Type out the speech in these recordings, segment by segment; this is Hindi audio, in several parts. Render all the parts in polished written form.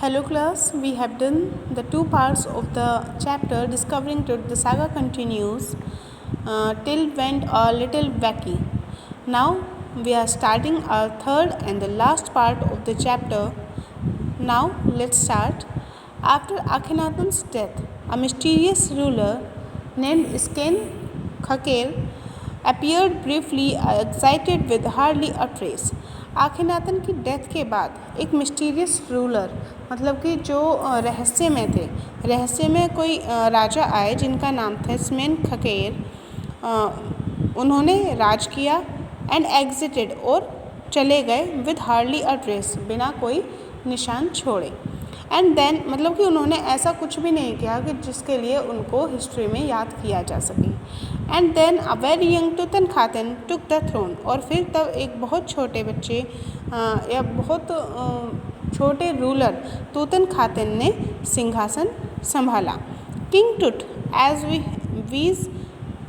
Hello class, we have done the two parts of the chapter Discovering Truth. The saga continues till went a little wacky. Now we are starting our third and the last part of the chapter. Now let's start. After Akhenaten's death, a mysterious ruler named Sken Khaker appeared briefly, excited with hardly a trace. आखिनातन की डेथ के बाद एक मिस्टीरियस रूलर मतलब कि जो रहस्य में थे, रहस्य में कोई राजा आए जिनका नाम था स्मेन खकेर। उन्होंने राज किया एंड एग्जिटेड और चले गए विद हार्डली अ ट्रेस, बिना कोई निशान छोड़े। एंड देन मतलब कि उन्होंने ऐसा कुछ भी नहीं किया कि जिसके लिए उनको हिस्ट्री में याद किया जा सके। And then a very young Tutankhaten took the throne, और फिर तब एक बहुत छोटे बच्चे या बहुत छोटे रूलर तुतनखातन ने सिंहासन संभाला। King Tut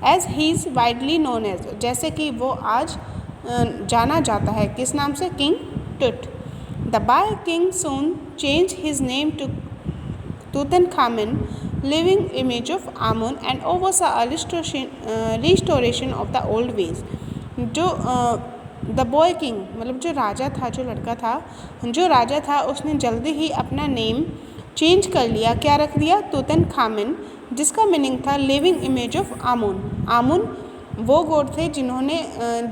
as he is widely known as, जैसे कि वो आज जाना जाता है किस नाम से, किंग टुट। The Bai king soon changed his name to Tutankhamun, living image of Amun, and oversaw a restoration of the old ways. जो द बॉय किंग मतलब जो राजा था, जो राजा था उसने जल्दी ही अपना नेम चेंज कर लिया। क्या रख दिया? तुतनखामुन, जिसका मीनिंग था लिविंग इमेज ऑफ आमुन। आमुन वो गॉड थे जिन्होंने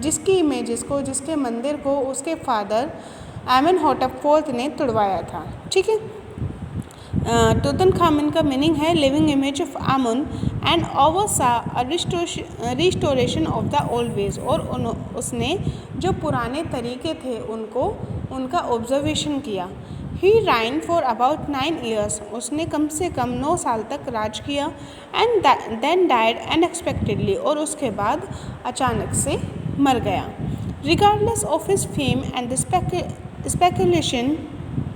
जिसकी इमेजेस को, जिसके मंदिर को उसके फादर आमेनहोटेप फोर्थ ने तुड़वाया था। ठीक है, तुतनखामुन का मीनिंग है living image of Amun and oversaw restoration of the old ways, और उसने जो पुराने तरीके थे उनका ऑब्जर्वेशन किया। He reigned for about 9 years, उसने कम से कम 9 साल तक राज किया। एंड देन डाइड अनएक्सपेक्टेडली, और उसके बाद अचानक से मर गया। Regardless of his fame and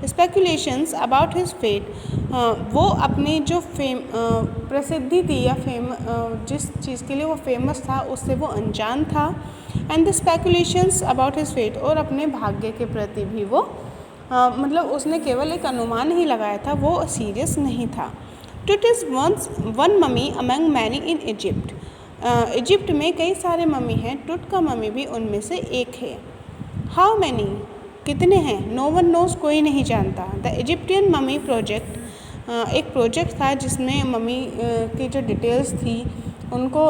speculations about his fate, वो अपनी जो प्रसिद्धि थी या जिस चीज़ के लिए वो फेमस था उससे वो अनजान था। And the speculations about his fate, और अपने भाग्य के प्रति भी वो मतलब उसने केवल एक अनुमान ही लगाया था, वो सीरियस नहीं था। टुट is one mummy among many in Egypt, Egypt में कई सारे मम्मी हैं, टुट का मम्मी भी उनमें से एक है। हाउ मैनी, कितने हैं? नो वन नोज, कोई नहीं जानता। द इजिप्टियन मम्मी प्रोजेक्ट, एक प्रोजेक्ट था जिसमें मम्मी की जो डिटेल्स थी उनको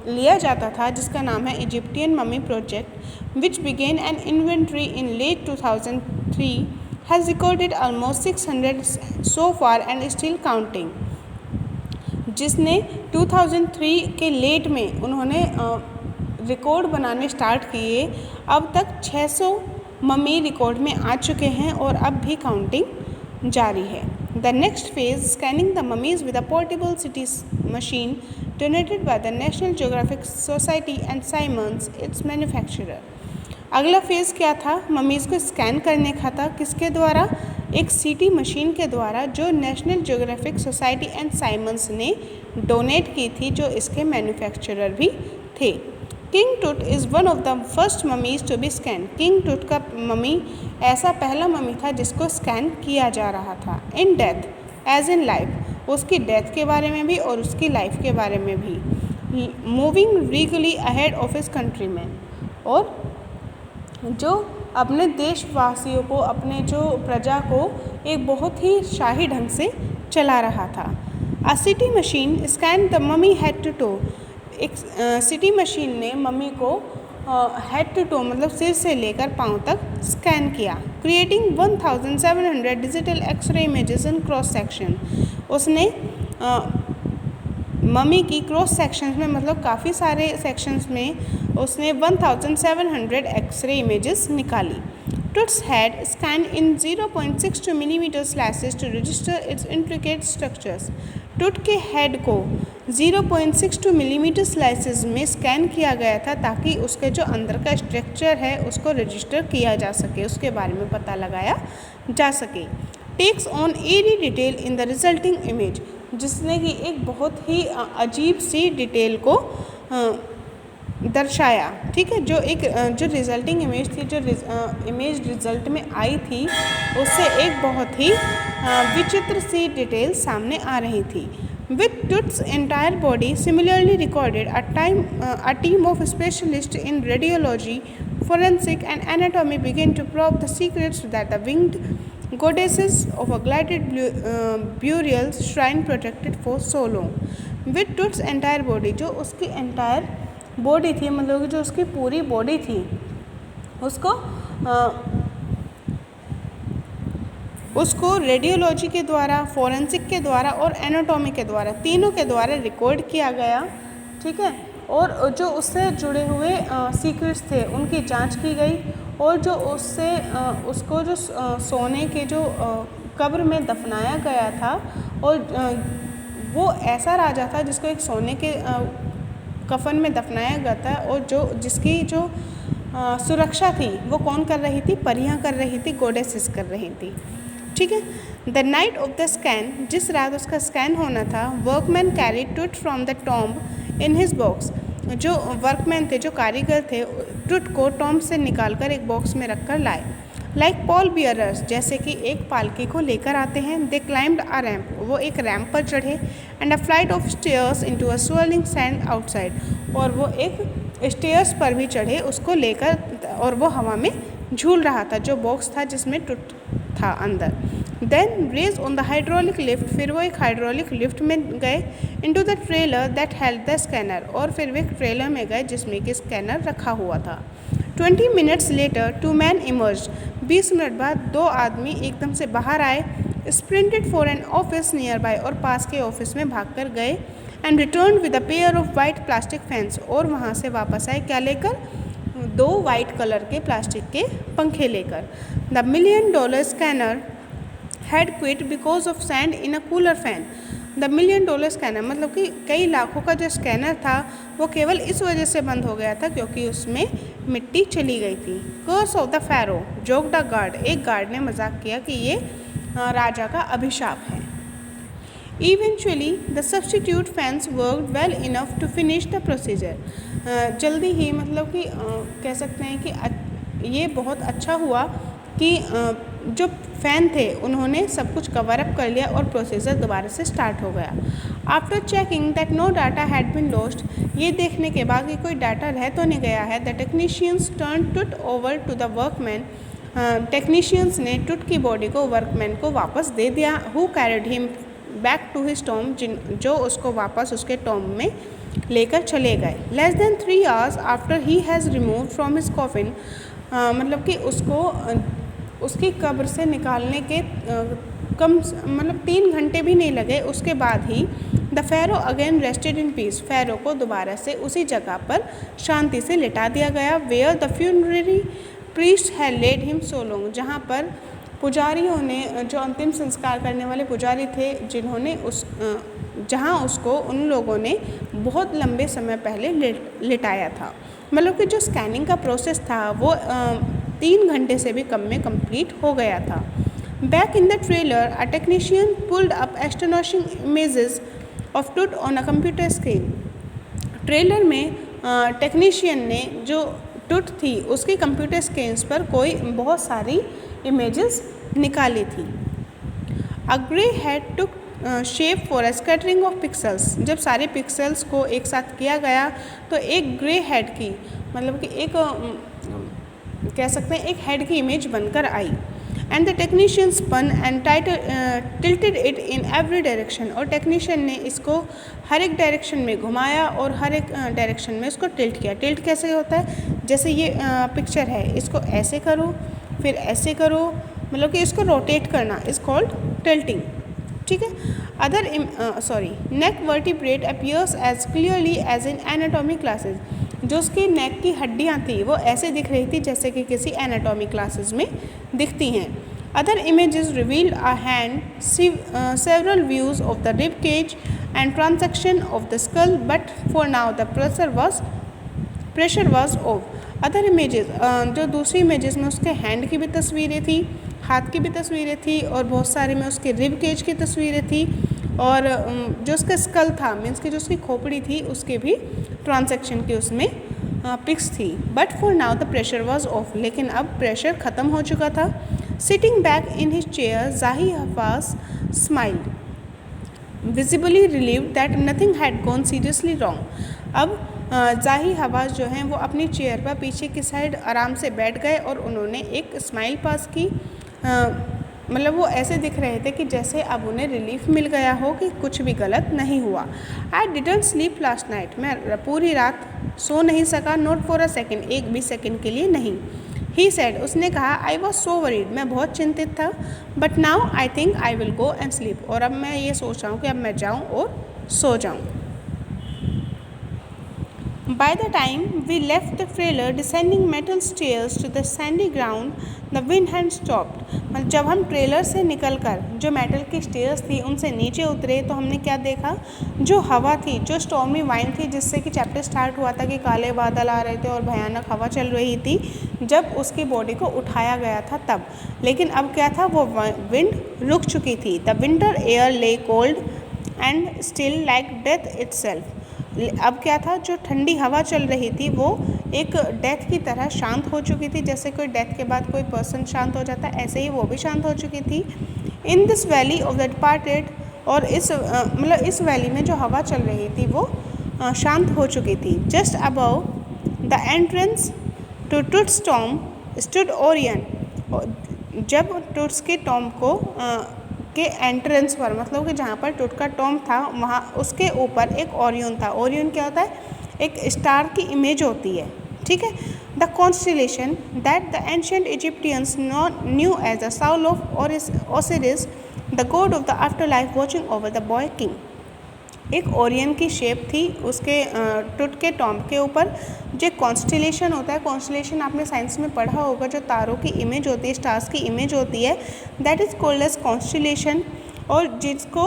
लिया जाता था, जिसका नाम है Egyptian mummy project, which began an inventory in late 2003, has recorded almost 600 so far and still counting. जिसने 2003 के लेट में उन्होंने रिकॉर्ड बनाने स्टार्ट किए, अब तक 600 मम्मी रिकॉर्ड में आ चुके हैं और अब भी काउंटिंग जारी है। The next phase, scanning the mummies with a portable CT machine donated by the National Geographic Society and Siemens its manufacturer. अगला फेज़ क्या था? ममीज़ को स्कैन करने का था, किसके द्वारा? एक सीटी मशीन के द्वारा, जो National Geographic Society and Siemens ने डोनेट की थी, जो इसके मैन्युफैक्चरर भी थे। King Tut is one of the first mummies to be scan. King Tut का ममी ऐसा पहला ममी था जिसको स्कैन किया जा रहा था। In death as in life, उसकी डेथ के बारे में भी और उसकी लाइफ के बारे में भी। Moving regally ahead of his countryman, और जो अपने देशवासियों को, अपने जो प्रजा को एक बहुत ही शाही ढंग से चला रहा था। A CT machine scan the mummy head to toe, एक सिटी मशीन ने मम्मी को हेड टू टो मतलब सिर से लेकर पाँव तक स्कैन किया। Creating 1700 digital x-ray images in cross section, उसने मम्मी की क्रॉस सेक्शंस में मतलब काफ़ी सारे सेक्शंस में उसने 1700 एक्सरे इमेजेस निकाली। Tut's head scan in 0.62 millimetre slices to register its intricate structures, Tut के हेड को 0.62 मिलीमीटर स्लाइसेस में स्कैन किया गया था ताकि उसके जो अंदर का स्ट्रक्चर है उसको रजिस्टर किया जा सके, उसके बारे में पता लगाया जा सके। Takes on eerie detail in the resulting image, जिसने कि एक बहुत ही अजीब सी डिटेल को दर्शाया, ठीक है। जो एक जो रिजल्टिंग इमेज थी, जो इमेज रिजल्ट में आई थी, उससे एक बहुत ही विचित्र सी डिटेल सामने आ रही थी। With Tut's entire body similarly recorded, a team of specialists in radiology, forensic and anatomy began to probe the secrets that the winged goddesses of a glided burial shrine protected for so long. With Tut's entire body, जो उसकी entire बॉडी थी, मतलब जो उसकी पूरी बॉडी थी, उसको रेडियोलॉजी के द्वारा, फोरेंसिक के द्वारा और एनाटॉमी के द्वारा, तीनों के द्वारा रिकॉर्ड किया गया, ठीक है। और जो उससे जुड़े हुए सीक्रेट्स थे उनकी जांच की गई, और जो उसको जो सोने के जो कब्र में दफनाया गया था, और वो ऐसा राजा था जिसको एक सोने के कफन में दफनाया गया था, और जिसकी जो सुरक्षा थी वो कौन कर रही थी? परियां कर रही थी, गॉडेसेस कर रही थी, ठीक है। The night of the scan, जिस रात उसका स्कैन होना था, वर्कमैन कैरीड टूट from the tomb in his box. जो वर्कमैन थे, जो कारीगर थे, टूट को टॉम्ब से निकालकर एक बॉक्स में रखकर लाए। लाइक पॉल बियरर्स, जैसे कि एक पालकी को लेकर आते हैं। दे क्लाइम्ड अ रैम्प, वो एक रैम्प पर चढ़े। And a flight of stairs into a swirling sand outside, और वो एक स्टेयर्स पर भी चढ़े उसको लेकर, और वो हवा में झूल रहा था, जो बॉक्स था जिसमें टूट था अंदर। Then raise on the hydraulic lift, फिर वो एक हाइड्रोलिक लिफ्ट में गए। Into the trailer that held the scanner, और फिर वे एक ट्रेलर में गए जिसमें कि स्कैनर रखा हुआ था। 20 minutes लेटर 2 men emerged, 20 मिनट बाद 2 आदमी एकदम से बाहर आए। Sprinted for an office nearby बाय, और पास के ऑफिस में भागकर गए। And return with a pair of white plastic fans, और वहाँ से वापस आए क्या लेकर? 2 वाइट कलर के प्लास्टिक के पंखे लेकर। The $1 million scanner had quit because of sand in a cooler fan. The $1 million scanner मतलब कि कई लाखों का जो स्कैनर था वो केवल इस वजह से बंद हो गया था क्योंकि उसमें मिट्टी चली गई थी। Curse of the pharaoh, joked the guard, एक गार्ड ने मजाक किया कि ये राजा का अभिशाप है। Eventually the substitute fans worked well enough to finish the procedure. जल्दी ही मतलब कि कह सकते हैं कि ये बहुत अच्छा हुआ कि जो फ़ैन थे उन्होंने सब कुछ कवर अप कर लिया और प्रोसीजर दोबारा से स्टार्ट हो गया। After checking that no data had been lost, ये देखने के बाद कि कोई डाटा रह तो नहीं गया है, the technicians turn Tut over to the workmen, technicians ने टूट की बॉडी को वर्कमैन को वापस दे दिया। Who carried him back to his tomb, जो उसको वापस उसके टॉम्ब में लेकर चले गए। Less than 3 hours after he has removed from his coffin, मतलब कि उसको उसकी कब्र से निकालने के कम मतलब 3 घंटे भी नहीं लगे, उसके बाद ही the pharaoh again rested in peace, pharaoh को दोबारा से उसी जगह पर शांति से लिटा दिया गया। Where the funerary priest had laid him so long, जहाँ पर पुजारियों ने, जो अंतिम संस्कार करने वाले पुजारी थे, जिन्होंने जहाँ उसको उन लोगों ने बहुत लंबे समय पहले लिटाया था। मतलब कि जो स्कैनिंग का प्रोसेस था वो 3 घंटे से भी कम में कंप्लीट हो गया था। Back in the trailer a technician pulled up astonishing images of Tut on a computer screen. Trailer में टेक्नीशियन ने जो टूट थी उसकी कंप्यूटर स्क्रीन्स पर कोई बहुत सारी इमेजेस निकाली थी। A grey head took shape for a scattering of pixels, जब सारे पिक्सल्स को एक साथ किया गया तो एक ग्रे हेड की, मतलब कि एक कह सकते हैं एक हेड की इमेज बनकर आई। And the technician spun and tilted it in every direction, और टेक्नीशियन ने इसको हर एक डायरेक्शन में घुमाया और हर एक डायरेक्शन में इसको टिल्ट किया। टिल्ट कैसे होता है? जैसे ये पिक्चर है, इसको ऐसे करो फिर ऐसे करो, मतलब कि इसको रोटेट करना इज कॉल्ड टिल्टिंग, ठीक है। Neck vertebrate appears as clearly as in anatomy classes, जो उसकी नेक की हड्डियाँ थी वो ऐसे दिख रही थी जैसे कि किसी एनाटॉमी क्लासेस में दिखती हैं। Other images revealed a hand, several views of the rib cage and transection of the skull, but for now the pressure was off. Other images, जो दूसरी इमेजेस में उसके हैंड की भी तस्वीरें थी, हाथ की भी तस्वीरें थी, और बहुत सारे में उसके रिब केज की तस्वीरें थी, और जो उसका स्कल था मीन्स कि जो उसकी खोपड़ी थी उसके भी ट्रांजैक्शन की उसमें पिक्स थी, but for now the pressure was off, लेकिन अब प्रेशर ख़त्म हो चुका था। Sitting back in his chair Zahi Hawass smiled, visibly relieved that nothing had gone seriously wrong. अब ज़ाही हवास जो हैं वो अपनी चेयर पर पीछे की साइड आराम से बैठ गए और उन्होंने एक स्माइल पास की। मतलब वो ऐसे दिख रहे थे कि जैसे अब उन्हें रिलीफ मिल गया हो कि कुछ भी गलत नहीं हुआ। I didn't sleep last night, मैं पूरी रात सो नहीं सका, नॉट फॉर अ सेकेंड, एक भी सेकेंड के लिए नहीं। ही सेड, उसने कहा, आई वॉज सो वरीड, मैं बहुत चिंतित था, but now I think I will go and sleep, और अब मैं ये सोच रहा हूँ कि अब मैं जाऊँ और सो जाऊँ। By the time we left the trailer descending metal stairs to the sandy ground, the wind had stopped. मतलब जब हम ट्रेलर से निकलकर जो मेटल की स्टेयर्स थी उनसे नीचे उतरे तो हमने क्या देखा, जो हवा थी, जो स्टॉर्मी वाइंड थी, जिससे कि चैप्टर स्टार्ट हुआ था कि काले बादल आ रहे थे और भयानक हवा चल रही थी जब उसकी बॉडी को उठाया गया था तब। लेकिन अब क्या था, वो विंड रुक चुकी थी। द विंटर एयर ले cold and still like death itself. अब क्या था, जो ठंडी हवा चल रही थी वो एक डेथ की तरह शांत हो चुकी थी, जैसे कोई डेथ के बाद कोई पर्सन शांत हो जाता है, ऐसे ही वो भी शांत हो चुकी थी। In this valley of the departed, और इस मतलब इस वैली में जो हवा चल रही थी वो शांत हो चुकी थी। Just above the entrance to Tut's tomb stood Orion, जब टूट्स के टॉम को के एंट्रेंस पर, मतलब कि जहाँ पर टूट का टॉम था वहाँ उसके ऊपर एक ओरियन था। ओरियन क्या होता है, एक स्टार की इमेज होती है, ठीक है। The constellation that the ancient Egyptians knew as the soul of Osiris, the god of the afterlife watching over the boy king. एक ओरियन की शेप थी उसके टूट के टॉम के ऊपर। जो कॉन्स्टिलेशन होता है, कॉन्स्टिलेशन आपने साइंस में पढ़ा होगा, जो तारों की इमेज होती है, स्टार्स की इमेज होती है, that is called as constellation. और जिसको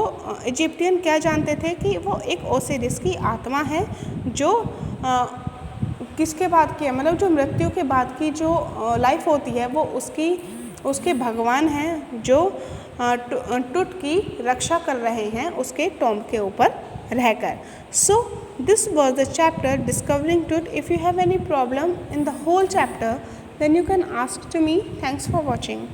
इजिप्टियन क्या जानते थे कि वो एक ओसिरिस की आत्मा है जो किसके बाद की है, मतलब जो मृत्यु के बाद की जो लाइफ होती है वो उसके भगवान हैं जो टूट की रक्षा कर रहे हैं उसके टॉम के ऊपर रहकर। So this was the chapter discovering Tut. If you have any problem in the whole chapter then you can ask to me. Thanks for watching.